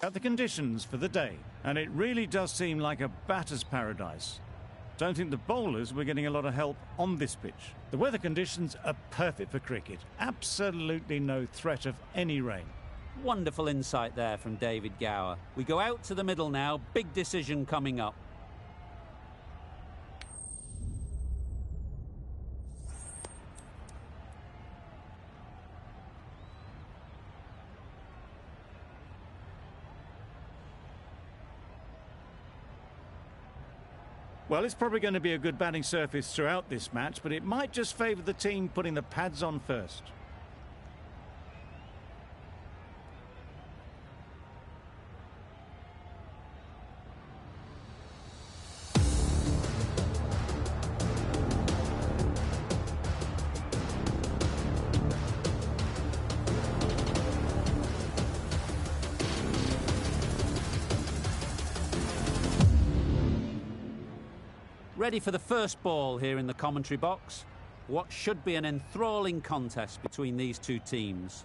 At the conditions for the day, and it really does seem like a batter's paradise. Don't think the bowlers were getting a lot of help on this pitch. The weather conditions are perfect for cricket. Absolutely no threat of any rain. Wonderful insight there from David Gower. We go out to the middle now. Big decision coming up. Well, it's probably going to be a good batting surface throughout this match, but it might just favour the team putting the pads on first. Ready for the first ball here in the commentary box. What should be an enthralling contest between these two teams.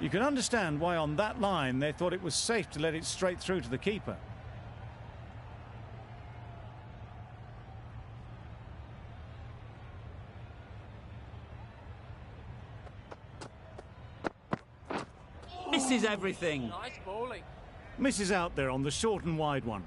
You can understand why on that line they thought it was safe to let it straight through to the keeper. Misses everything. Nice bowling. Misses out there on the short and wide one.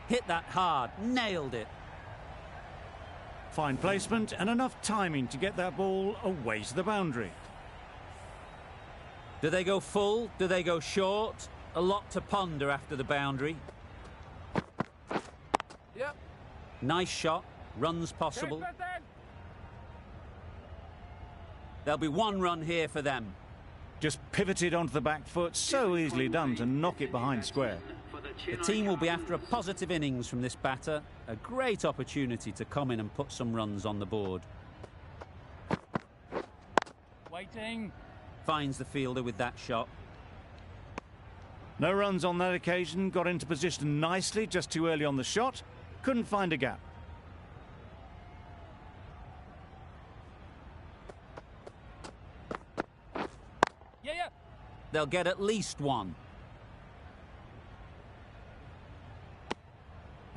Hit that hard, nailed it. Fine placement and enough timing to get that ball away to the boundary. Do they go full? Do they go short? A lot to ponder after the boundary. Yep. Nice shot, runs possible. There'll be one run here for them. Just pivoted onto the back foot, so easily done to knock it behind square. The team will be after a positive innings from this batter. A great opportunity to come in and put some runs on the board. Waiting. Finds the fielder with that shot. No runs on that occasion, got into position nicely, just too early on the shot. Couldn't find a gap. Yeah. They'll get at least one.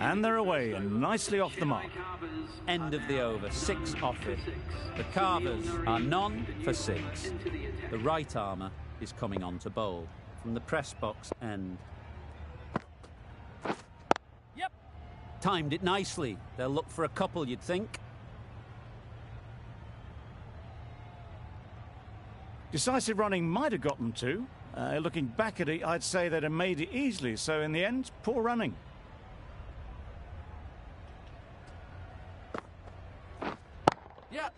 And they're away and nicely off the mark. End of the over, 6 off it. The Carvers are none for 6. The right armour is coming on to bowl from the press box end. Yep. Timed it nicely. They'll look for a couple, you'd think. Decisive running might have got them two. Looking back at it, I'd say they'd have made it easily. So in the end, poor running. Yeah.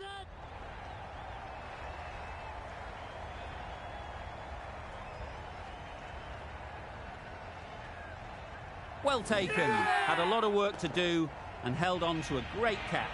Well taken. Had a lot of work to do and held on to a great catch.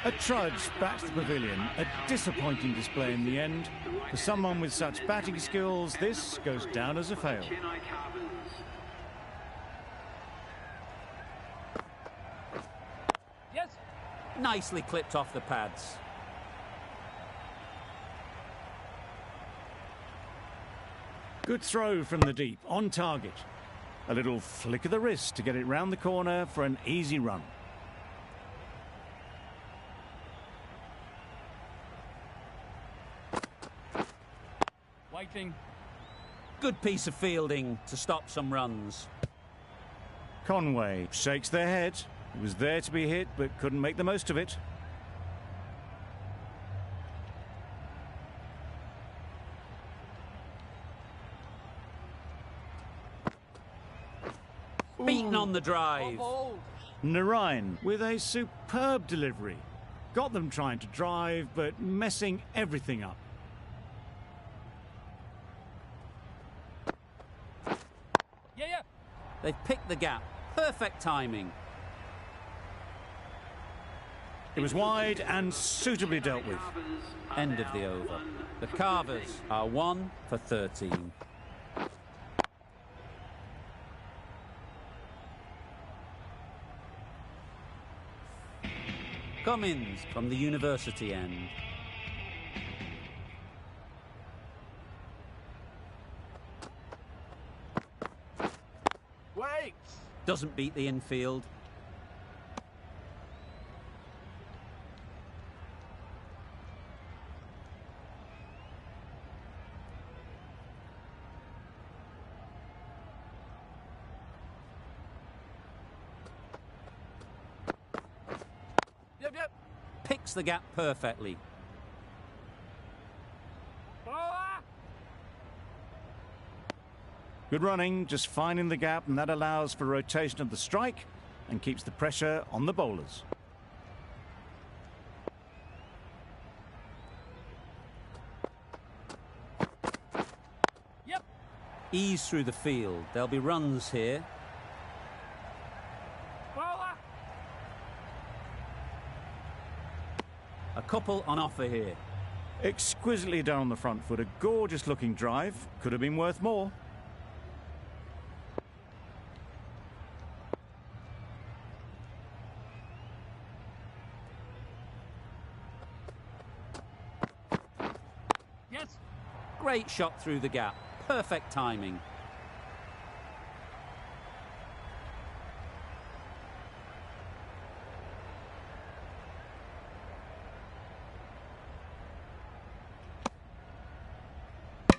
A trudge back to the pavilion. A disappointing display in the end. For someone with such batting skills, this goes down as a fail. Yes. Nicely clipped off the pads. Good throw from the deep, on target. A little flick of the wrist to get it round the corner for an easy run. Waiting. Good piece of fielding to stop some runs. Conway shakes their head. He was there to be hit, but couldn't make the most of it. Beaten on the drive. Narayan with a superb delivery. Got them trying to drive, but messing everything up. Yeah, yeah. They've picked the gap. Perfect timing. It was wide and suitably dealt with. End of the over. The Carvers are 1 for 13. Cummins from the university end. Wait. Doesn't beat the infield. Yep, yep. Picks the gap perfectly. Good running, just finding the gap, and that allows for rotation of the strike and keeps the pressure on the bowlers. Yep. Ease through the field. There'll be runs here. A couple on offer here. Exquisitely done on the front foot. A gorgeous looking drive. Could have been worth more. Yes. Great shot through the gap. Perfect timing.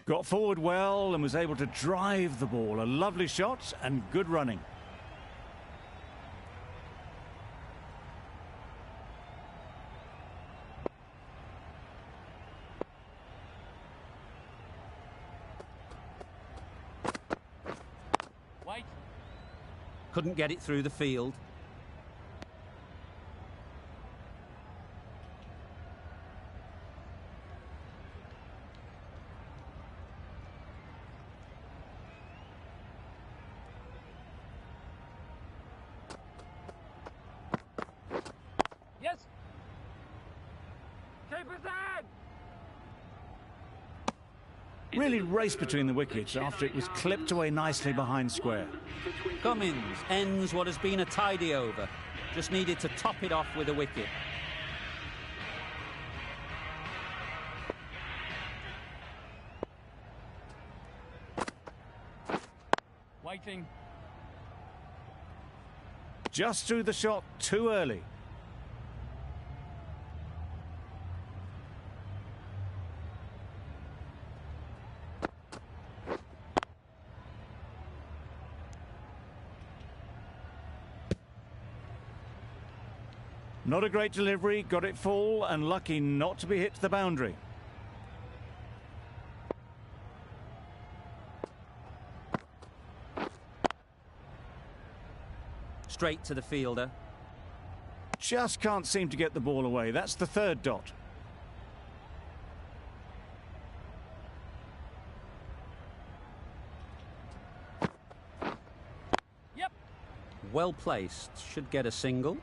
Got forward well and was able to drive the ball. A lovely shot and good running. Wait. Couldn't get it through the field. Yes. Keep us in. Really raced between the wickets after it was clipped away nicely behind square. Cummins ends what has been a tidy over. Just needed to top it off with a wicket. Waiting. Just threw the shot too early. Not a great delivery, got it full and lucky not to be hit to the boundary. Straight to the fielder. Just can't seem to get the ball away. That's the third dot. Yep. Well placed. Should get a single.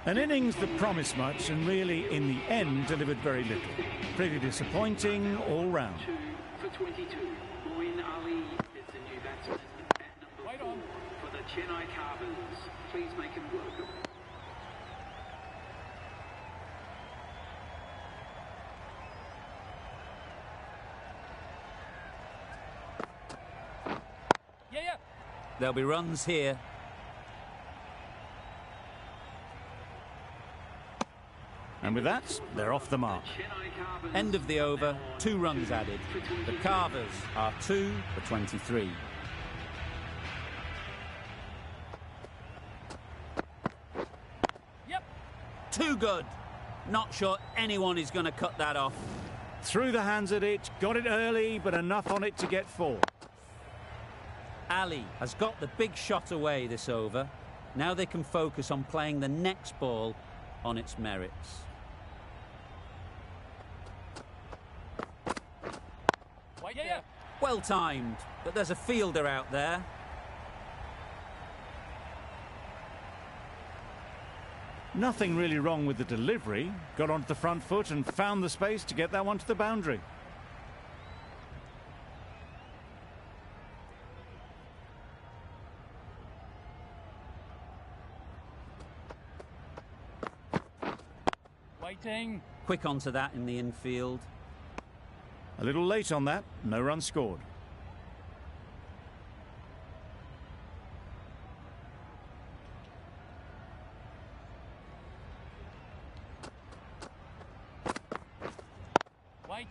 An innings that promised much and really, in the end, delivered very little. Pretty disappointing all round. For 22, Moin Ali is the new batsman at number 4 for the Chennai Carvers. Please make him welcome. Yeah. There'll be runs here. And with that, they're off the mark. End of the over, 2 runs added. The Carvers are 2 for 23. Yep. Too good. Not sure anyone is going to cut that off. Through the hands at it, got it early, but enough on it to get 4. Ali has got the big shot away this over. Now they can focus on playing the next ball on its merits. Yeah. Well timed, but there's a fielder out there. Nothing really wrong with the delivery. Got onto the front foot and found the space to get that one to the boundary. Waiting. Quick onto that in the infield. A little late on that, no run scored. Wait.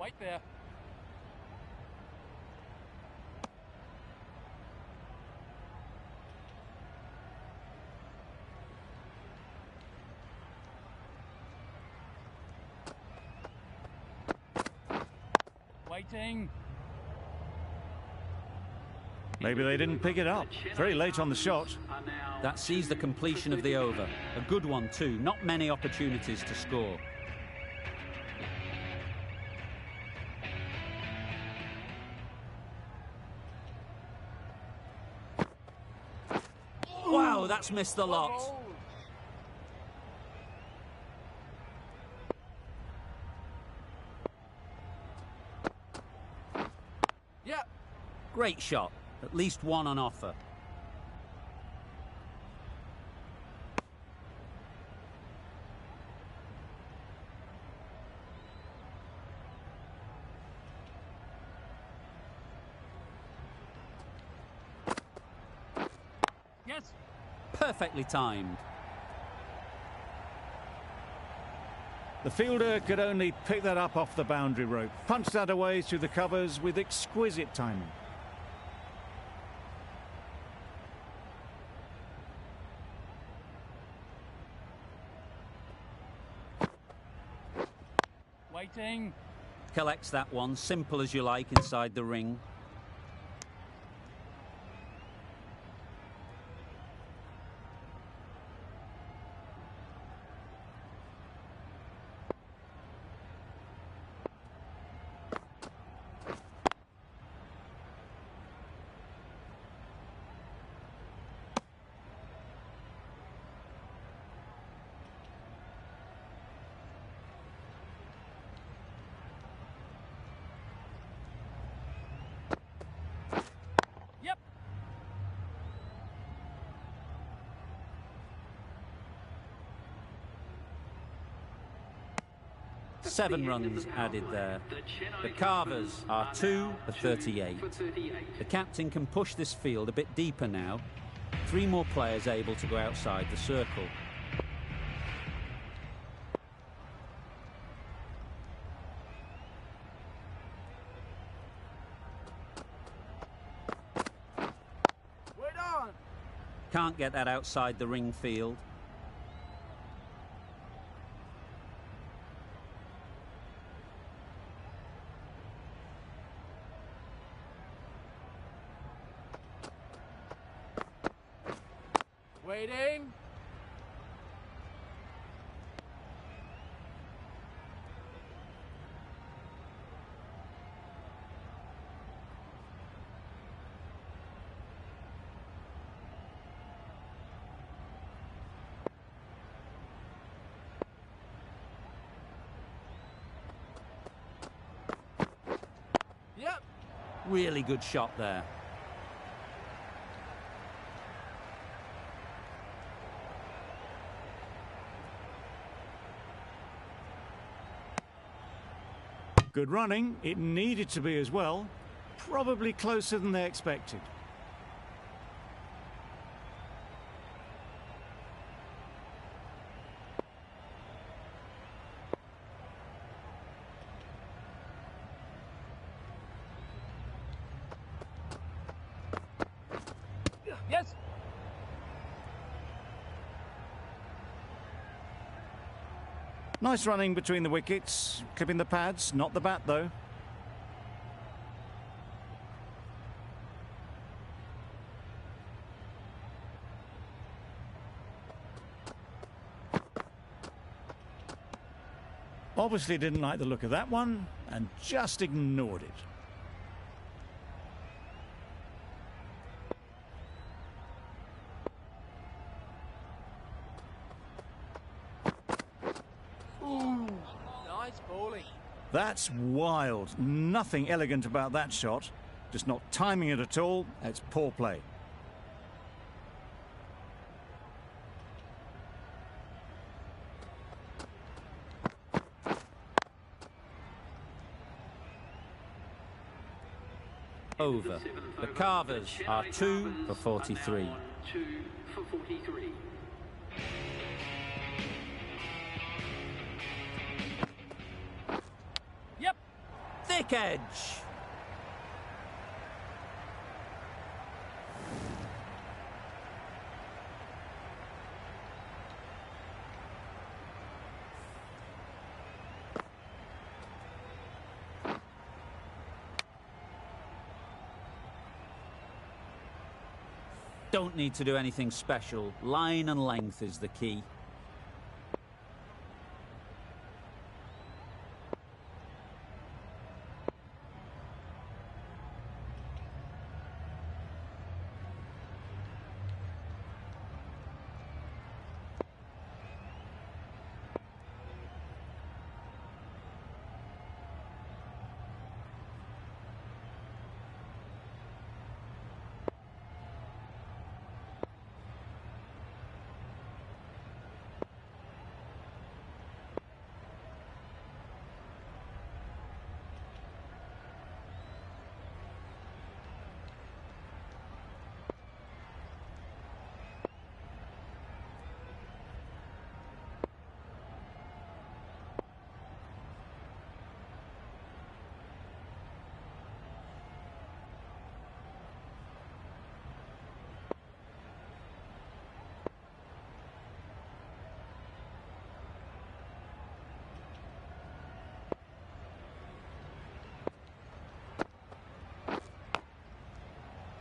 Wait there. Waiting. Maybe they didn't pick it up. Very late on the shot. That sees the completion of the over. A good one too. Not many opportunities to score. Wow, that's missed the lot. Yeah. Great shot. At least one on offer. Yes. Perfectly timed. The fielder could only pick that up off the boundary rope. Punched that away through the covers with exquisite timing. Waiting. Collects that one, simple as you like, inside the ring. Yep. 7 runs added there. The Carvers are 2 for 38. The captain can push this field a bit deeper now. 3 more players able to go outside the circle. Wait on. Can't get that outside the ring field. Waiting. Yep. Really good shot there. Good running. It needed to be as well. Probably closer than they expected. Yes. Nice running between the wickets. Clipping the pads, not the bat though. Obviously didn't like the look of that one and just ignored it. Ooh, nice bowling. That's wild. Nothing elegant about that shot. Just not timing it at all. It's poor play. Over. The Carvers are 2 for 43. 2 for 43. Yep. Thick edge. Don't need to do anything special. Line and length is the key.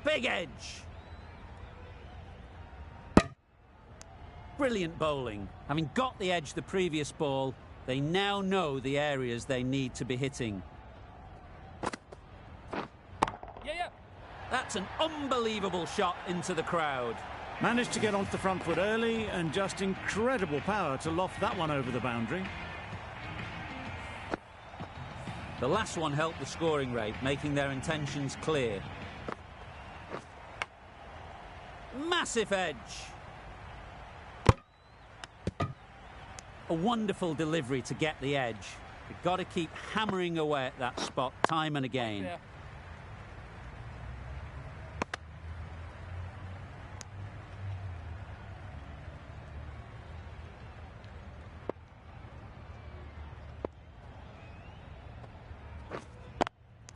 Big edge. Brilliant bowling. Having got the edge the previous ball, they now know the areas they need to be hitting. Yeah. That's an unbelievable shot into the crowd. Managed to get onto the front foot early and just incredible power to loft that one over the boundary. The last one helped the scoring rate, making their intentions clear. Massive edge. A wonderful delivery to get the edge. You've got to keep hammering away at that spot time and again. Yeah.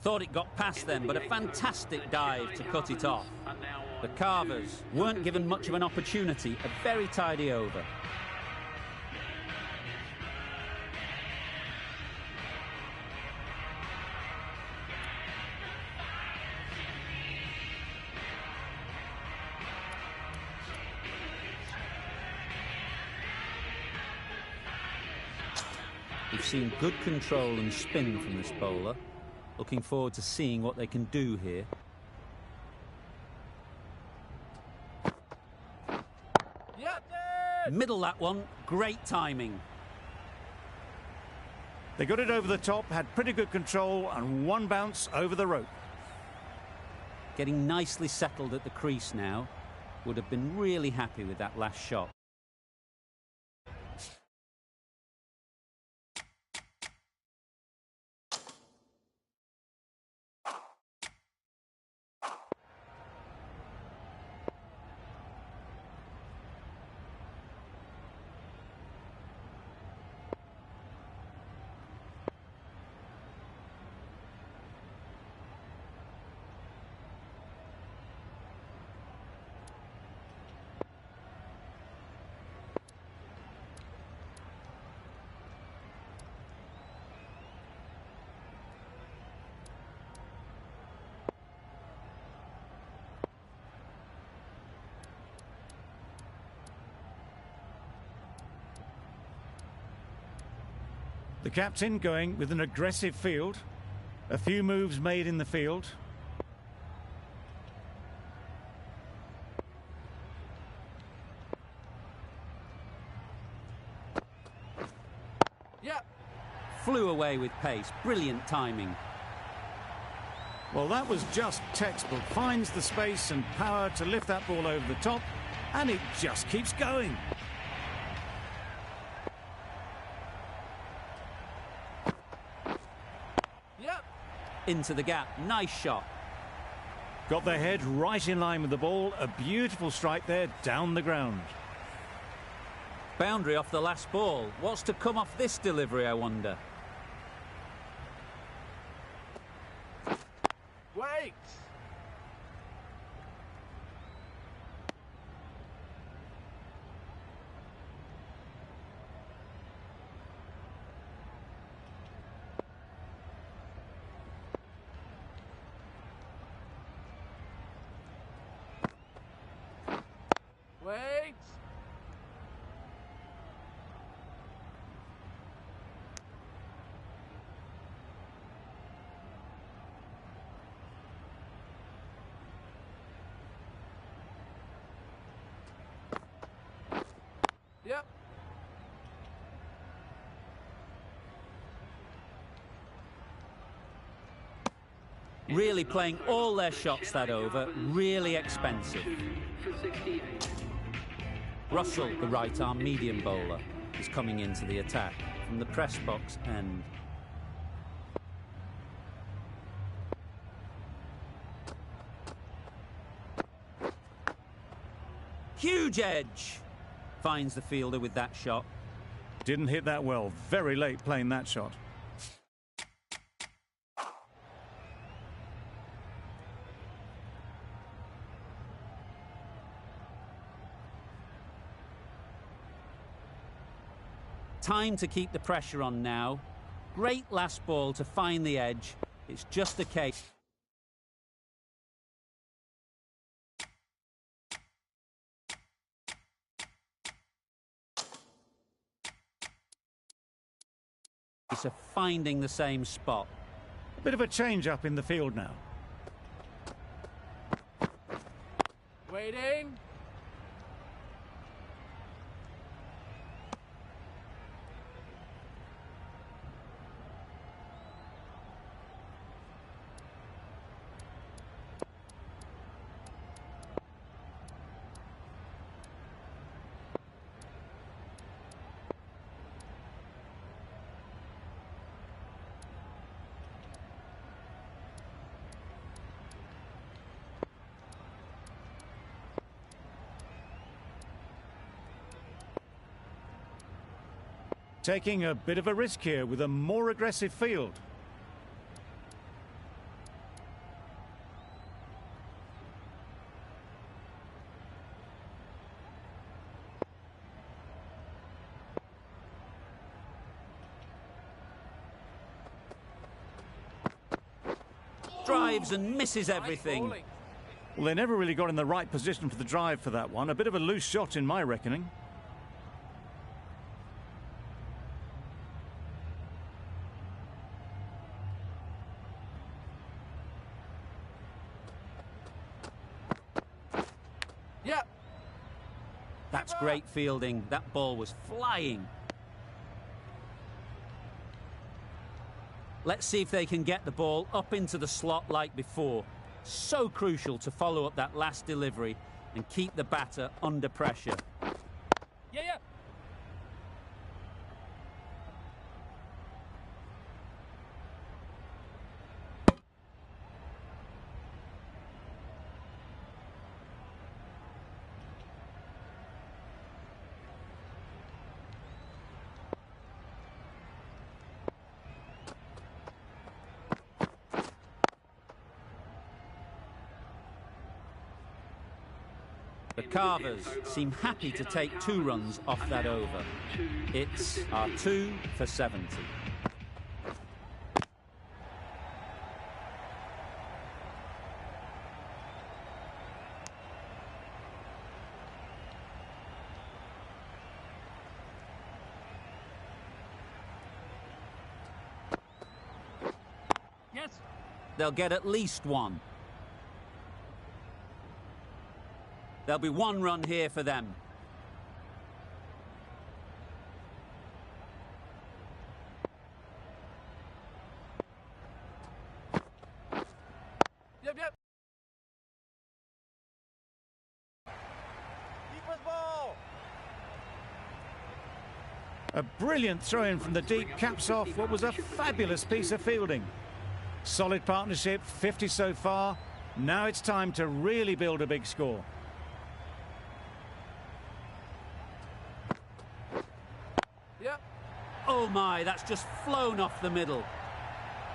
Thought it got past them, but a fantastic dive to cut it off. The Carvers weren't given much of an opportunity, a very tidy over. We've seen good control and spin from this bowler. Looking forward to seeing what they can do here. Middle that one, great timing. They got it over the top, had pretty good control and one bounce over the rope. Getting nicely settled at the crease now. Would have been really happy with that last shot. The captain going with an aggressive field. A few moves made in the field. Yeah. Flew away with pace. Brilliant timing. Well, that was just textbook. Finds the space and power to lift that ball over the top, and it just keeps going. Yep. Into the gap. Nice shot. Got their head right in line with the ball. A beautiful strike there down the ground. Boundary off the last ball. What's to come off this delivery, I wonder? Wait. Wait. Yep. Really playing all their shots that over. Really expensive. For 68. Russell, the right-arm medium bowler, is coming into the attack from the press box end. Huge edge! Finds the fielder with that shot. Didn't hit that well. Very late playing that shot. Time to keep the pressure on now. Great last ball to find the edge. It's just a case. Of finding the same spot. A bit of a change up in the field now. Waiting. Taking a bit of a risk here with a more aggressive field. Drives and misses everything. Bowling. Well, they never really got in the right position for the drive for that one. A bit of a loose shot in my reckoning. Yep. That's great fielding. That ball was flying. Let's see if they can get the ball up into the slot like before. So crucial to follow up that last delivery and keep the batter under pressure. Yeah, yeah. The Carvers seem happy to take 2 runs off that over. It's our 2 for 70. Yes. They'll get at least one. There'll be one run here for them. Yep, yep. Keeper's ball. A brilliant throw-in from the deep caps off what was a fabulous piece of fielding. Solid partnership, 50 so far. Now it's time to really build a big score. Yep. Oh my, that's just flown off the middle.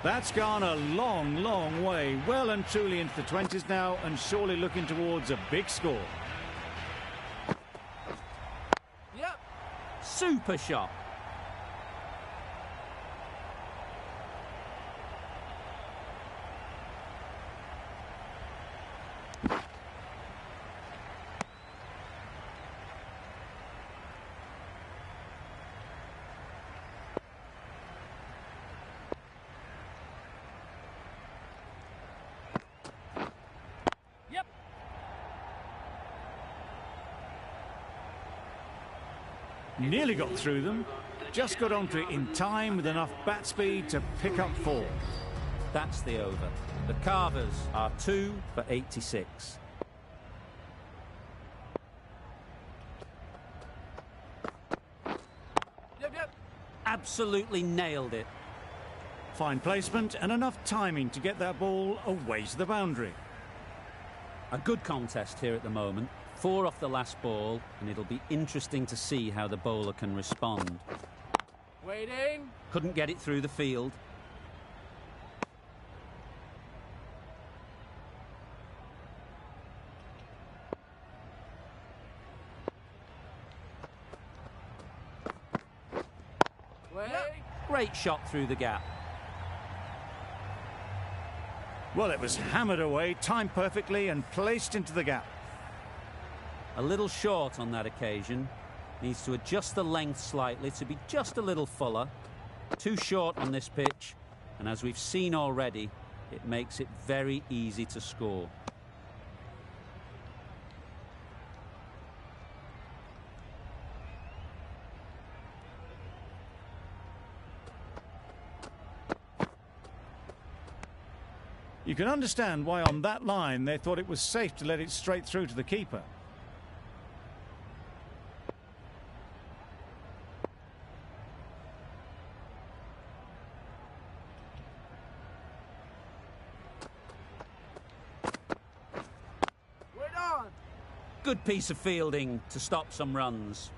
That's gone a long, long way. Well and truly into the 20s now, and surely looking towards a big score. Yep. Super shot. Yep. Nearly got through them. Just got onto it in time with enough bat speed to pick up 4. That's the over. The Carvers are 2 for 86. Yep, yep. Absolutely nailed it. Fine placement and enough timing to get that ball away to the boundary. A good contest here at the moment. 4 off the last ball, and it'll be interesting to see how the bowler can respond. Waiting. Couldn't get it through the field. Wait. Great shot through the gap. Well, it was hammered away, timed perfectly and placed into the gap. A little short on that occasion. Needs to adjust the length slightly to be just a little fuller. Too short on this pitch, and as we've seen already, it makes it very easy to score. You can understand why on that line they thought it was safe to let it straight through to the keeper. Wait on. Good piece of fielding to stop some runs.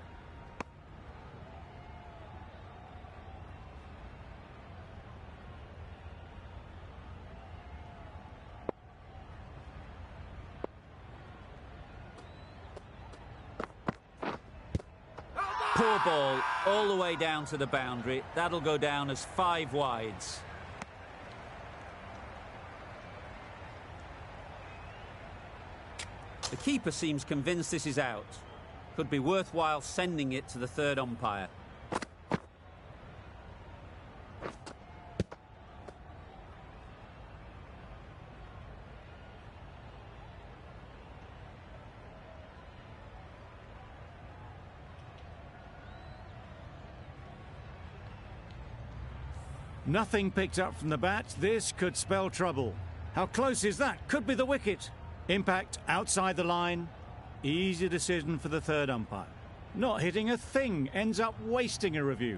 Poor ball, all the way down to the boundary. That'll go down as 5 wides. The keeper seems convinced this is out. Could be worthwhile sending it to the third umpire. Nothing picked up from the bat. This could spell trouble. How close is that? Could be the wicket. Impact outside the line. Easy decision for the third umpire. Not hitting a thing. Ends up wasting a review.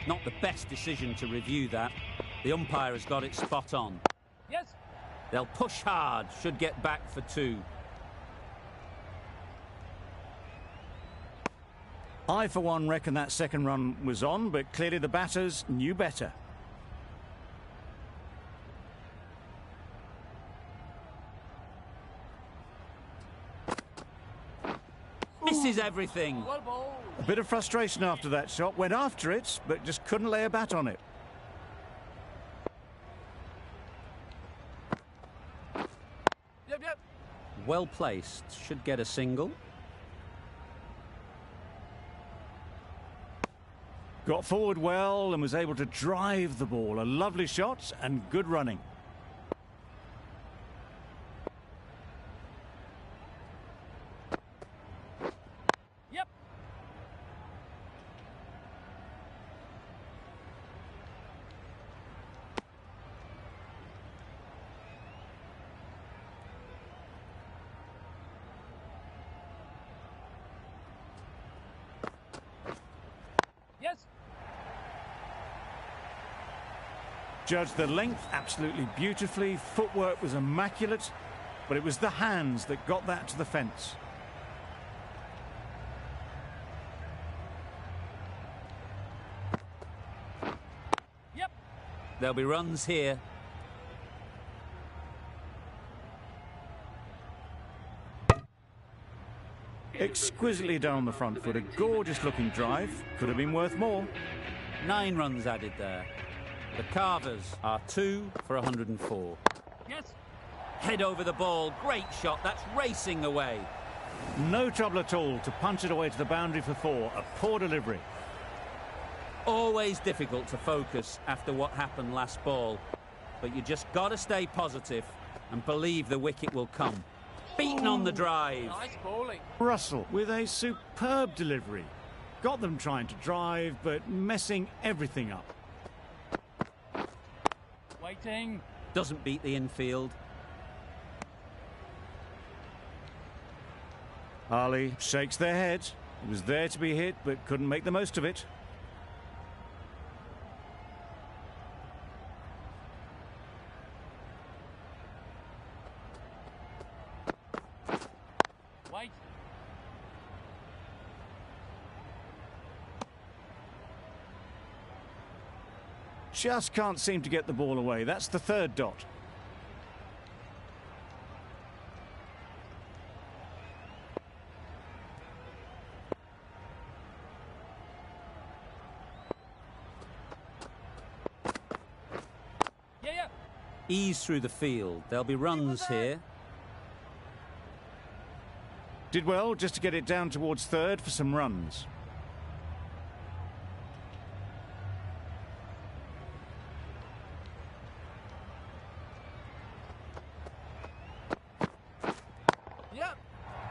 Not the best decision to review that. The umpire has got it spot on. Yes. They'll push hard. Should get back for 2. I, for one, reckon that second run was on, but clearly the batters knew better. Misses everything. Well ball. A bit of frustration after that shot. Went after it, but just couldn't lay a bat on it. Yep, yep. Well placed. Should get a single. Got forward well and was able to drive the ball. A lovely shot and good running. Yep. Yes. Judged the length absolutely beautifully. Footwork was immaculate, but it was the hands that got that to the fence. Yep. There'll be runs here. Exquisitely down the front foot. A gorgeous looking drive. Could have been worth more. 9 runs added there. The Carvers are 2 for 104. Yes. Head over the ball. Great shot. That's racing away. No trouble at all to punch it away to the boundary for 4. A poor delivery. Always difficult to focus after what happened last ball. But you just got to stay positive and believe the wicket will come. Beaten on the drive. Nice bowling. Russell with a superb delivery. Got them trying to drive, but messing everything up. Waiting. Doesn't beat the infield. Ali shakes their head. It was there to be hit, but couldn't make the most of it. Wait. Just can't seem to get the ball away. That's the 3rd dot. Yeah. Ease through the field. There'll be runs here. Did well just to get it down towards 3rd for some runs. Yep.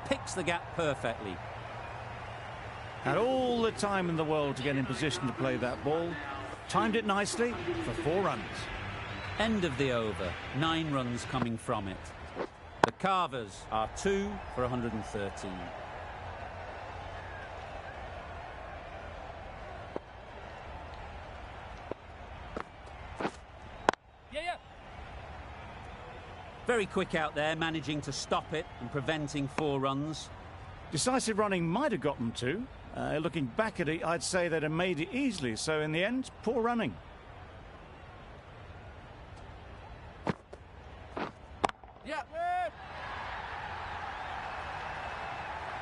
Picks the gap perfectly. Had all the time in the world to get in position to play that ball. Timed it nicely for 4 runs. End of the over. 9 runs coming from it. The Carvers are 2 for 113. Yeah. Very quick out there, managing to stop it and preventing 4 runs. Decisive running might have got them 2. Looking back at it, I'd say they'd have made it easily. So in the end, poor running. Yeah.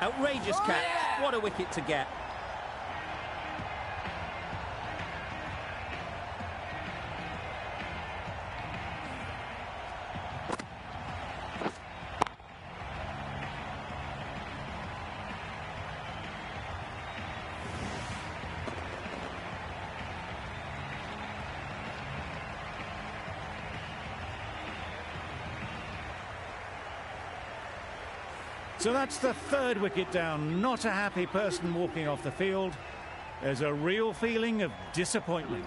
Outrageous catch. yeah! What a wicket to get. So that's the 3rd wicket down. Not a happy person walking off the field. There's a real feeling of disappointment.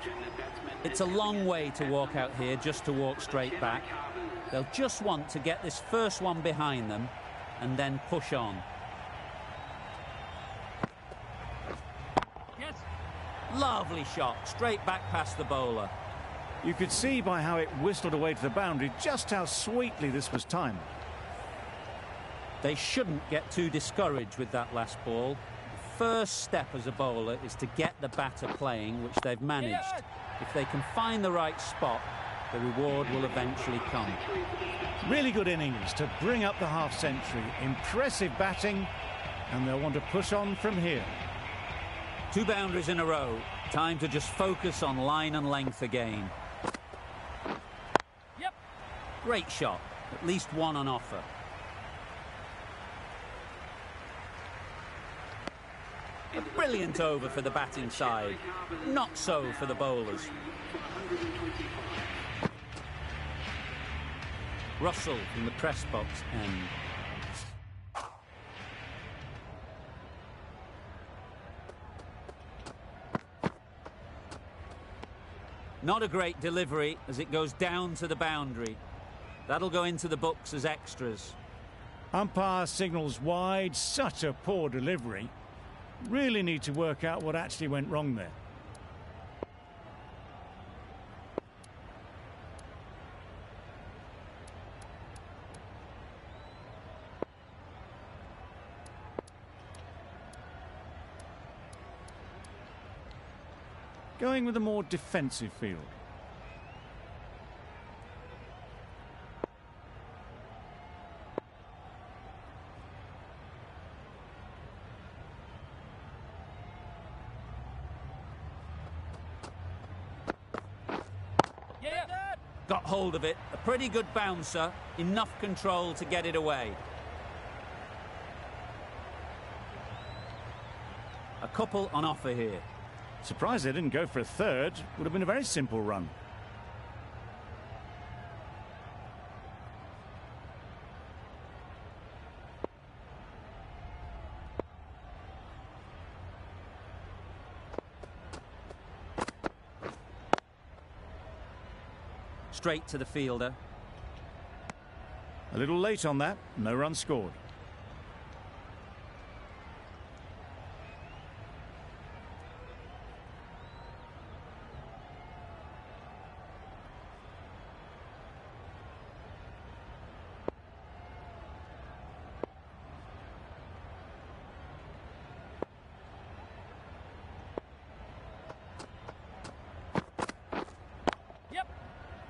It's a long way to walk out here just to walk straight back. They'll just want to get this first one behind them and then push on. Yes. Lovely shot, straight back past the bowler. You could see by how it whistled away to the boundary just how sweetly this was timed. They shouldn't get too discouraged with that last ball. The first step as a bowler is to get the batter playing, which they've managed. If they can find the right spot, the reward will eventually come. Really good innings to bring up the half-century. Impressive batting, and they'll want to push on from here. 2 boundaries in a row. Time to just focus on line and length again. Yep. Great shot. At least 1 on offer. A brilliant over for the batting side. Not so for the bowlers. Russell from the press box end. Not a great delivery as it goes down to the boundary. That'll go into the books as extras. Umpire signals wide. Such a poor delivery. Really need to work out what actually went wrong there. Going with a more defensive field. Got hold of it. A pretty good bouncer. Enough control to get it away. A couple on offer here. Surprised they didn't go for a third. Would have been a very simple run. Straight to the fielder. A little late on that. No run scored.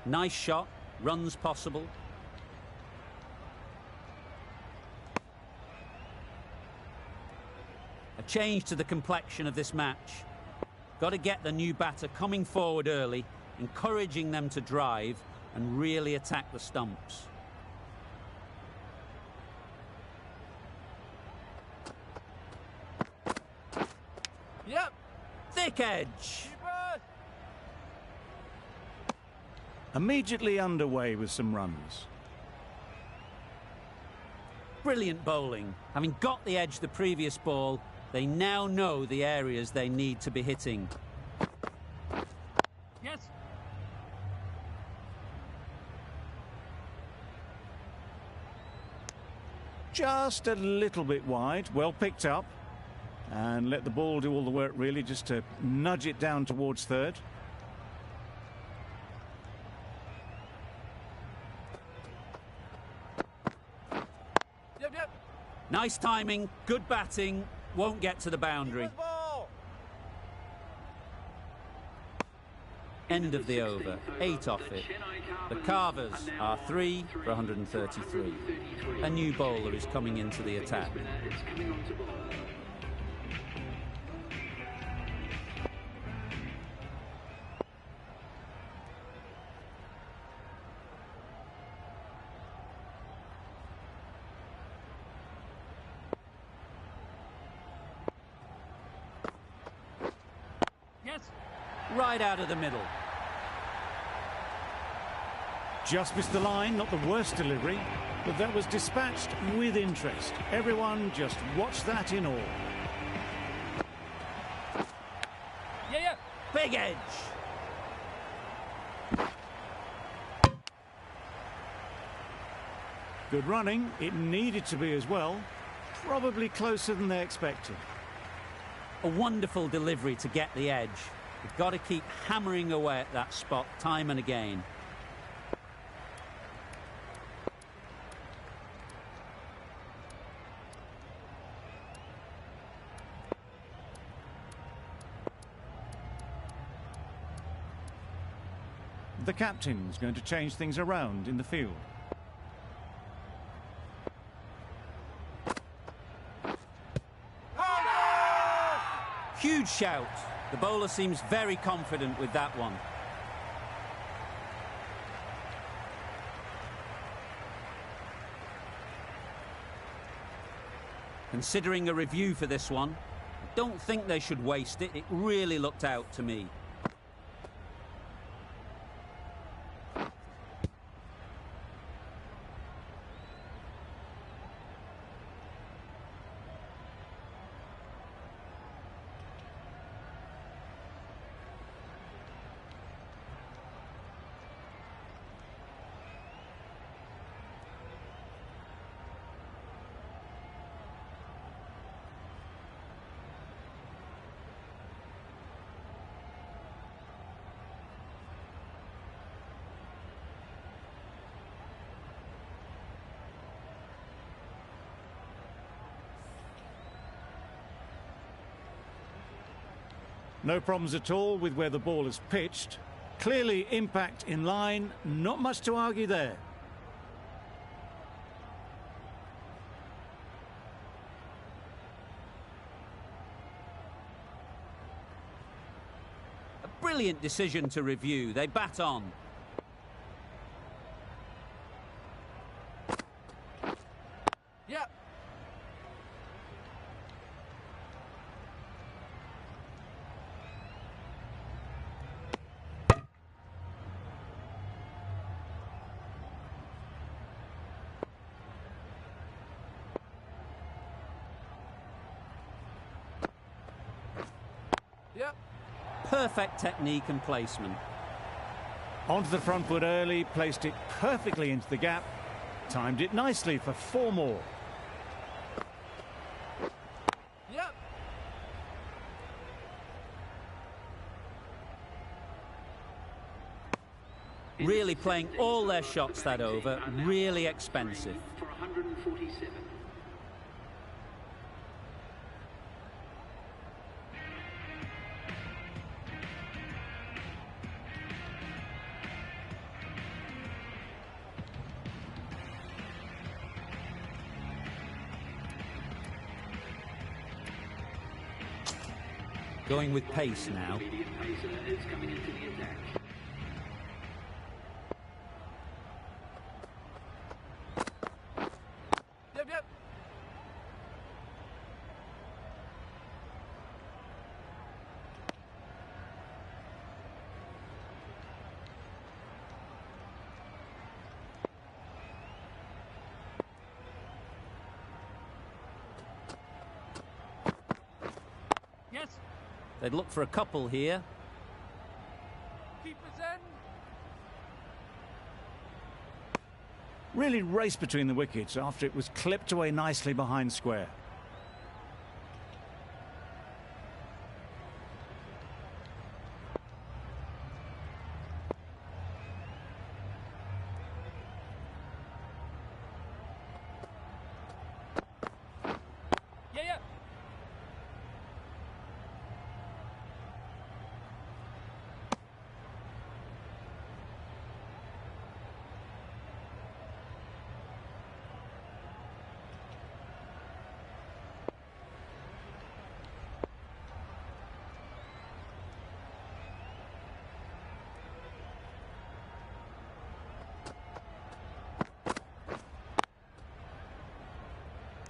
Nice shot, runs possible. A change to the complexion of this match. Got to get the new batter coming forward early, encouraging them to drive and really attack the stumps. Yep. Thick edge. Immediately underway with some runs. Brilliant bowling. Having got the edge the previous ball, they now know the areas they need to be hitting. Yes. Just a little bit wide. Well picked up. And let the ball do all the work, really, just to nudge it down towards third. Nice timing, good batting, won't get to the boundary. End of the over, 8 off it. The Carvers are 3 for 133. A new bowler is coming into the attack. Right out of the middle. Just missed the line, not the worst delivery, but that was dispatched with interest. Everyone just watch that in awe. Yeah. Big edge. Good running. It needed to be as well. Probably closer than they expected. A wonderful delivery to get the edge. You've got to keep hammering away at that spot time and again. The captain's going to change things around in the field. Huge shout. The bowler seems very confident with that one. Considering a review for this one, don't think they should waste it. It really looked out to me. No problems at all with where the ball is pitched. Clearly impact in line, not much to argue there. A brilliant decision to review. They bat on. Yep. Yep. Perfect technique and placement. Onto the front foot early, placed it perfectly into the gap. Timed it nicely for 4 more. Yep. Really playing all their shots that over. Really expensive. For 147. Going with pace now. Immediate pacer is coming into the attack. Yep, yep. Yes. They'd look for a couple here. Keepers in. Really raced between the wickets after it was clipped away nicely behind square. Yeah, yeah.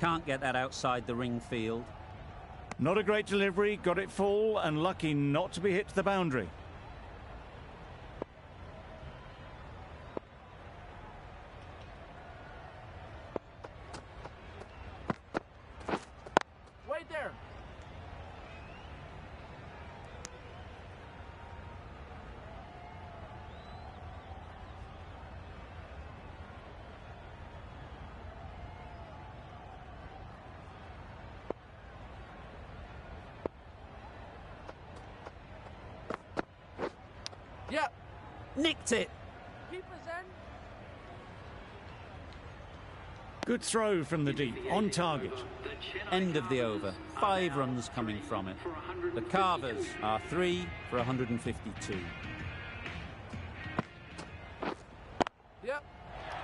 Can't get that outside the ring field. Not a great delivery, got it full and lucky not to be hit to the boundary. Wait there. Yeah. Nicked it. Keepers in. Good throw from the deep, on target. End of the over. 5 runs coming from it. The Carvers are 3 for 152. Yep.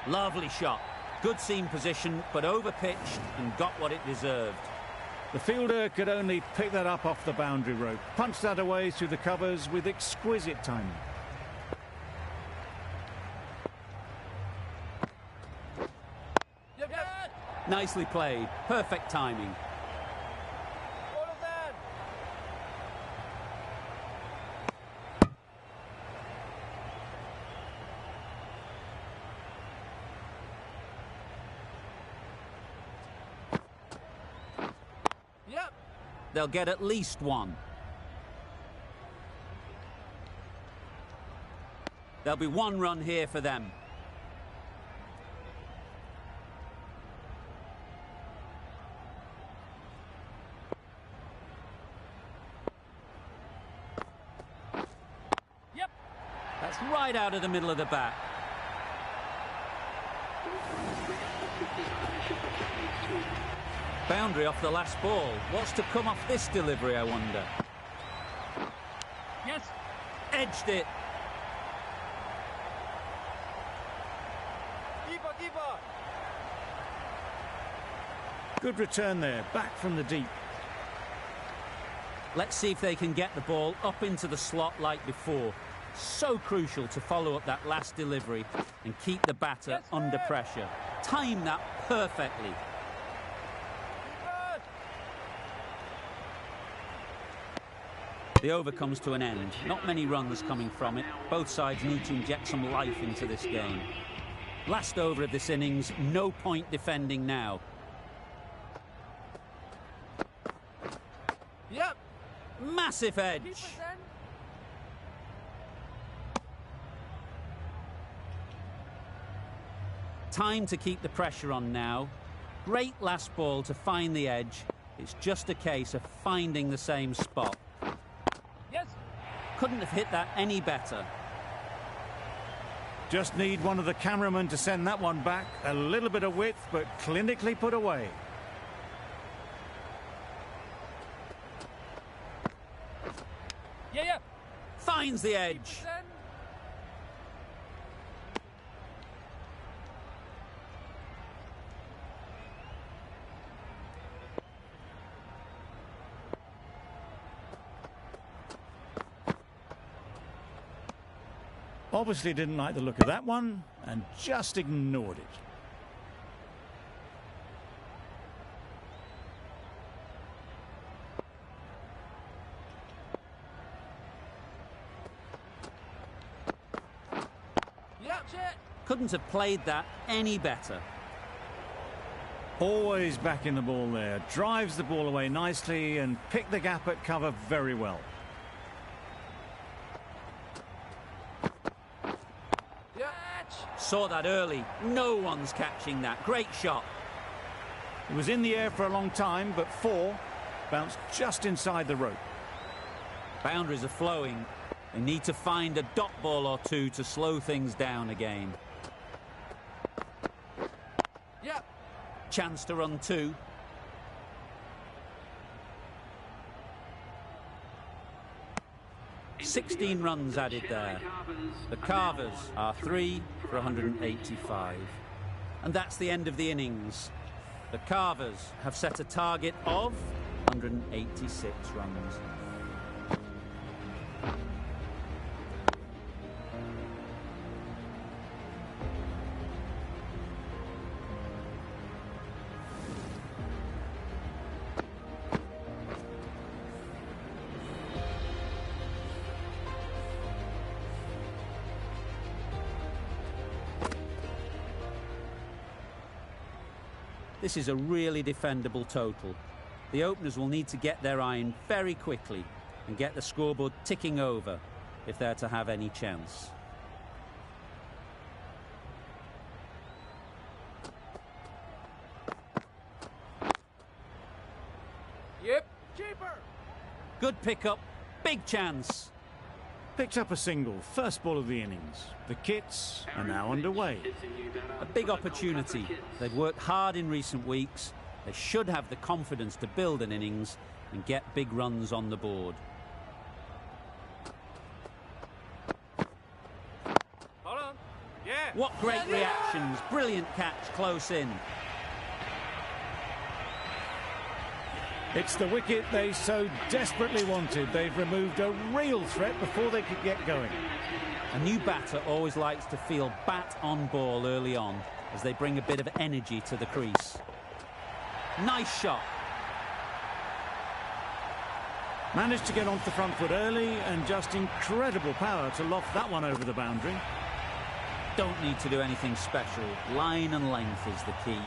Lovely shot. Good seam position, but over-pitched and got what it deserved. The fielder could only pick that up off the boundary rope. Punched that away through the covers with exquisite timing. Yep, yep. Nicely played. Perfect timing. Hold it there. they'll get at least one. There'll be one run here for them. Yep. That's right out of the middle of the bat. Boundary off the last ball. What's to come off this delivery, I wonder? Yes. Edged it. Keeper. Good return there, back from the deep. Let's see if they can get the ball up into the slot like before. So crucial to follow up that last delivery and keep the batter under pressure. Time that perfectly. The over comes to an end. Not many runs coming from it. Both sides need to inject some life into this game. Last over of this innings, no point defending now. Yep. Massive edge. Keeper's end. Time to keep the pressure on now. Great last ball to find the edge. It's just a case of finding the same spot. Yes. Couldn't have hit that any better. Just need one of the cameramen to send that one back. A little bit of width, but clinically put away. Yeah. Finds the edge. Keeper's end. Obviously didn't like the look of that one and just ignored it. Yep. Couldn't have played that any better. Always back in the ball there. Drives the ball away nicely and picked the gap at cover very well. Saw that early. No one's catching that. Great shot. It was in the air for a long time, but 4 bounced just inside the rope. Boundaries are flowing. They need to find a dot ball or two to slow things down again. Yep. Chance to run 2. $16 runs added there. The Carvers are 3 for 185. And that's the end of the innings. The Carvers have set a target of 186 runs. This is a really defendable total. The openers will need to get their iron very quickly and get the scoreboard ticking over if they're to have any chance. Yep. Keeper. Good pickup, big chance. Picked up a single, first ball of the innings. The Kits are now underway. A big opportunity. They've worked hard in recent weeks. They should have the confidence to build an innings and get big runs on the board. Hold on. Yeah. What great reactions. Brilliant catch close in. It's the wicket they so desperately wanted. They've removed a real threat before they could get going. A new batter always likes to feel bat on ball early on as they bring a bit of energy to the crease. Nice shot. Managed to get onto the front foot early and just incredible power to loft that one over the boundary. Don't need to do anything special. Line and length is the key.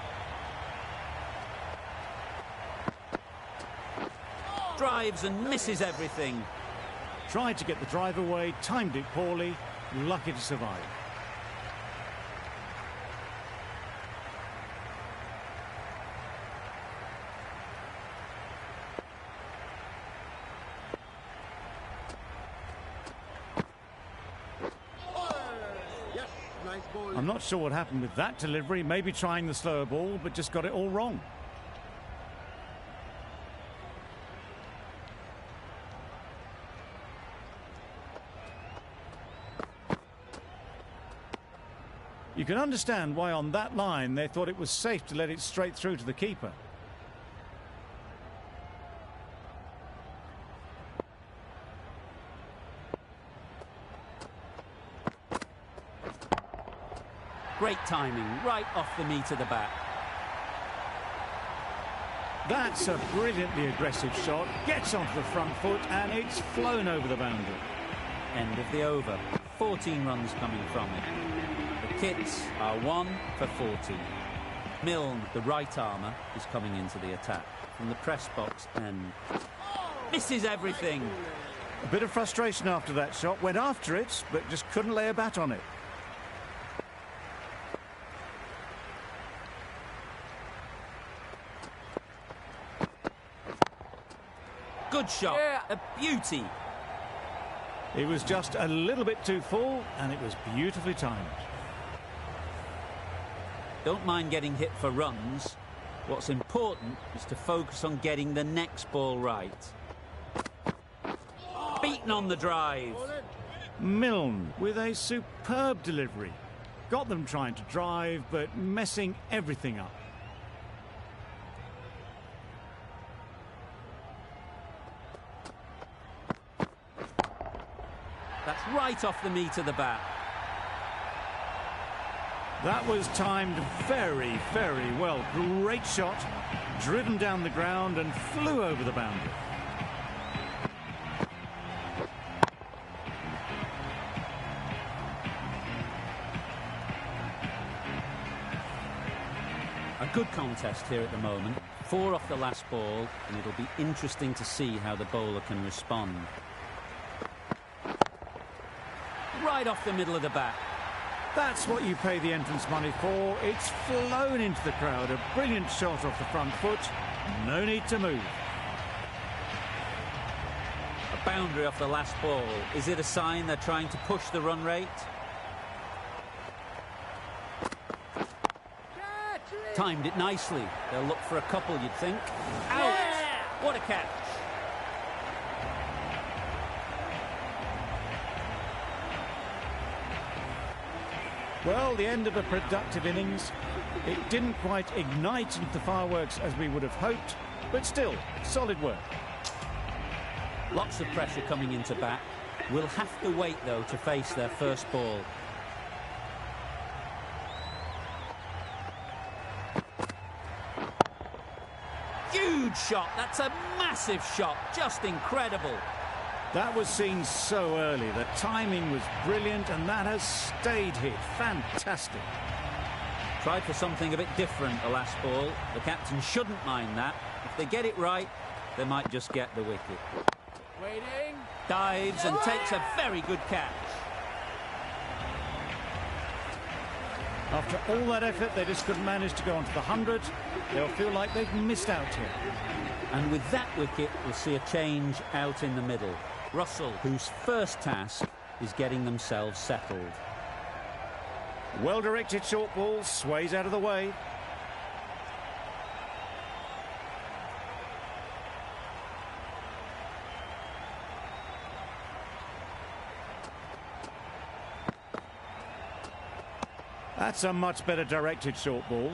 drives and misses everything. Tried to get the drive away, timed it poorly, lucky to survive. I'm not sure what happened with that delivery, maybe trying the slower ball, but just got it all wrong. You can understand why on that line they thought it was safe to let it straight through to the keeper. Great timing, right off the meat of the bat. That's a brilliantly aggressive shot, gets onto the front foot and it's flown over the boundary. End of the over. 14 runs coming from it. The Kits are 1 for 40. Milne, the right armour, is coming into the attack from the press box end. Misses everything. A bit of frustration after that shot, went after it, but just couldn't lay a bat on it. Good shot, a beauty. It was just a little bit too full and it was beautifully timed. Don't mind getting hit for runs. What's important is to focus on getting the next ball right. Beaten on the drive. Milne with a superb delivery. Got them trying to drive, but messing everything up. That's right off the meat of the bat. That was timed very, very well. Great shot, driven down the ground and flew over the boundary. A good contest here at the moment. 4 off the last ball, and it'll be interesting to see how the bowler can respond. Right off the middle of the bat. That's what you pay the entrance money for. It's flown into the crowd. A brilliant shot off the front foot. No need to move. A boundary off the last ball. Is it a sign they're trying to push the run rate? Timed it nicely. They'll look for a couple, you'd think. Out! What a catch! Well, the end of a productive innings. It didn't quite ignite into the fireworks as we would have hoped, but still, solid work. Lots of pressure coming into bat. We'll have to wait, though, to face their first ball. Huge shot. That's a massive shot. Just incredible. That was seen so early. The timing was brilliant and that has stayed hit. Fantastic. Tried for something a bit different the last ball. The captain shouldn't mind that. If they get it right, they might just get the wicket. Waiting. Dives and takes a very good catch. After all that effort, they just couldn't manage to go onto the 100. They'll feel like they've missed out here. And with that wicket, we'll see a change out in the middle. Russell, whose first task is getting themselves settled. Well-directed short ball, sways out of the way. That's a much better directed short ball.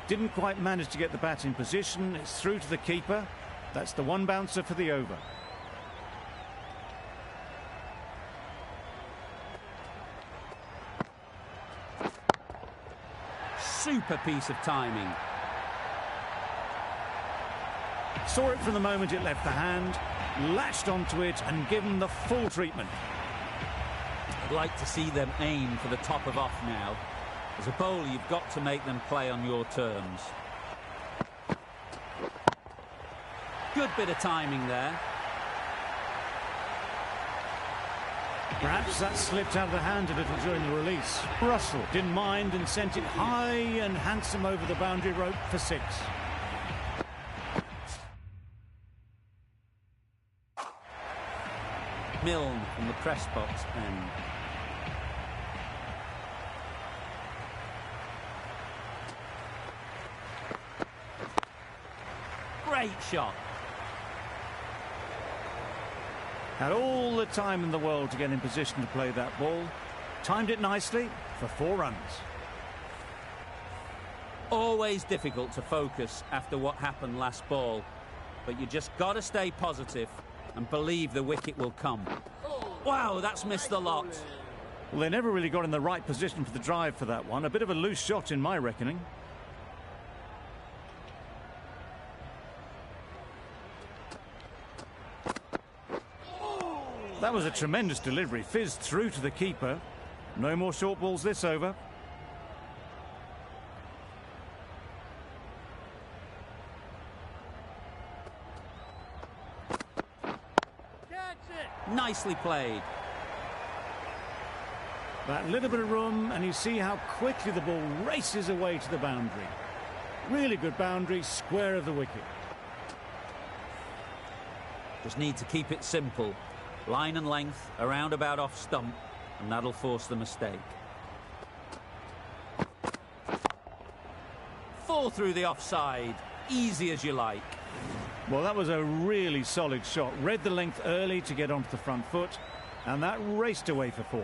Didn't quite manage to get the bat in position. It's through to the keeper. That's the one bouncer for the over. Super piece of timing. Saw it from the moment it left the hand, latched onto it and given the full treatment. I'd like to see them aim for the top of off now. As a bowler, you've got to make them play on your terms. Good bit of timing there. Perhaps that slipped out of the hand a little during the release. Russell didn't mind and sent it high and handsome over the boundary rope for 6. Milne from the press box end. Great shot. Had all the time in the world to get in position to play that ball. Timed it nicely for 4 runs. Always difficult to focus after what happened last ball, but you just got to stay positive and believe the wicket will come. Wow, that's missed the lot. Well, they never really got in the right position for the drive for that one. A bit of a loose shot in my reckoning. That was a tremendous delivery. Fizzed through to the keeper. No more short balls this over. Nicely played. That little bit of room, and you see how quickly the ball races away to the boundary. Really good boundary, square of the wicket. Just need to keep it simple. Line and length, around about off stump, and that'll force the mistake. 4 through the offside. Easy as you like. Well, that was a really solid shot. Read the length early to get onto the front foot, and that raced away for 4.